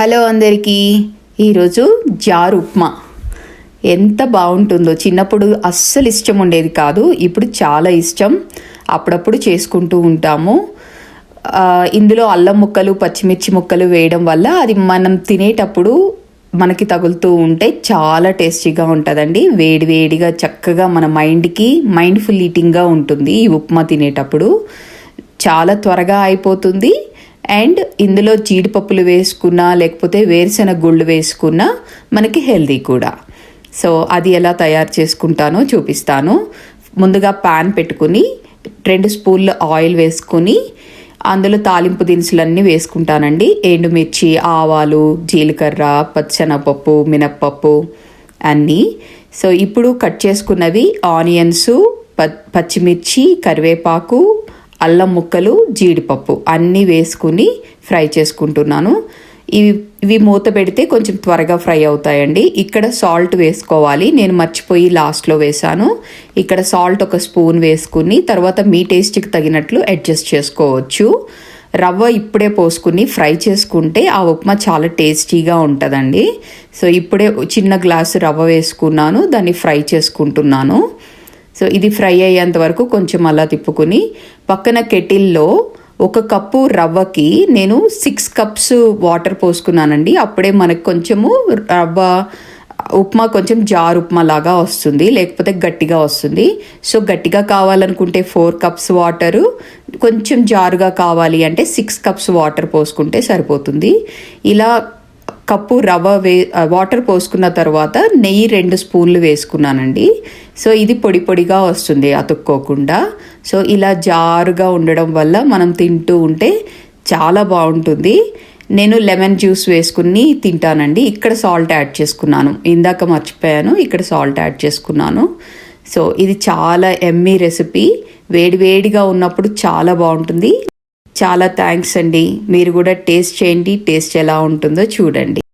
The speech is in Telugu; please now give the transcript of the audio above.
హలో అందరికీ. ఈరోజు జారు ఉప్మా ఎంత బాగుంటుందో. చిన్నప్పుడు అస్సలు ఇష్టం ఉండేది కాదు, ఇప్పుడు చాలా ఇష్టం. అప్పుడప్పుడు చేసుకుంటూ ఉంటాము. ఇందులో అల్లం ముక్కలు పచ్చిమిర్చి ముక్కలు వేయడం వల్ల అది మనం తినేటప్పుడు మనకి తగులుతూ ఉంటే చాలా టేస్టీగా ఉంటుందండి. వేడి వేడిగా చక్కగా మన మైండ్ఫుల్ ఈటింగ్గా ఉంటుంది. ఈ ఉప్మా తినేటప్పుడు చాలా త్వరగా అయిపోతుంది. అండ్ ఇందులో జీడిపప్పులు వేసుకున్నా లేకపోతే వేరుశెనగ గుళ్ళు వేసుకున్నా మనకి హెల్దీ కూడా. సో అది ఎలా తయారు చేసుకుంటానో చూపిస్తాను. ముందుగా ప్యాన్ పెట్టుకుని 2 స్పూన్ల ఆయిల్ వేసుకుని అందులో తాలింపు దినుసులన్నీ వేసుకుంటానండి. ఎండుమిర్చి, ఆవాలు, జీలకర్ర, పచ్చెనగపప్పు, మినప్పప్పు అన్నీ. సో ఇప్పుడు కట్ చేసుకున్నవి ఆనియన్స్, పచ్చిమిర్చి, కరివేపాకు, అల్లం ముక్కలు, జీడిపప్పు అన్నీ వేసుకుని ఫ్రై చేసుకుంటున్నాను. ఇవి మూత పెడితే కొంచెం త్వరగా ఫ్రై అవుతాయండి. ఇక్కడ సాల్ట్ వేసుకోవాలి, నేను మర్చిపోయి లాస్ట్లో వేసాను. ఇక్కడ సాల్ట్ 1 స్పూన్ వేసుకుని తర్వాత మీ టేస్ట్కి తగినట్లు అడ్జస్ట్ చేసుకోవచ్చు. రవ్వ ఇప్పుడే పోసుకుని ఫ్రై చేసుకుంటే ఆ ఉప్మా చాలా టేస్టీగా ఉంటుందండి. సో ఇప్పుడే చిన్న గ్లాసు రవ్వ వేసుకున్నాను, దాన్ని ఫ్రై చేసుకుంటున్నాను. సో ఇది ఫ్రై అయ్యేంత వరకు కొంచెం అలా తిప్పుకుని పక్కన కెటిల్లో 1 కప్పు రవ్వకి నేను 6 కప్స్ వాటర్ పోసుకున్నానండి. అప్పుడే మనకు కొంచెము రవ్వ ఉప్మా కొంచెం జారు ఉప్మా లాగా వస్తుంది, లేకపోతే గట్టిగా వస్తుంది. సో గట్టిగా కావాలనుకుంటే 4 కప్స్ వాటరు, కొంచెం జారుగా కావాలి అంటే 6 కప్స్ వాటర్ పోసుకుంటే సరిపోతుంది. ఇలా కప్పు రవ్వ వాటర్ పోసుకున్న తర్వాత నెయ్యి 2 స్పూన్లు వేసుకున్నానండి. సో ఇది పొడి పొడిగా వస్తుంది అతుక్కోకుండా. సో ఇలా జారుగా ఉండడం వల్ల మనం తింటూ ఉంటే చాలా బాగుంటుంది. నేను లెమన్ జ్యూస్ వేసుకుని తింటానండి. ఇక్కడ సాల్ట్ యాడ్ చేసుకున్నాను, ఇందాక మర్చిపోయాను, ఇక్కడ సాల్ట్ యాడ్ చేసుకున్నాను. సో ఇది చాలా ఎమ్మీ రెసిపీ, వేడివేడిగా ఉన్నప్పుడు చాలా బాగుంటుంది. చాలా థ్యాంక్స్ అండి. మీరు కూడా టేస్ట్ చేయండి, టేస్ట్ ఎలా ఉంటుందో చూడండి.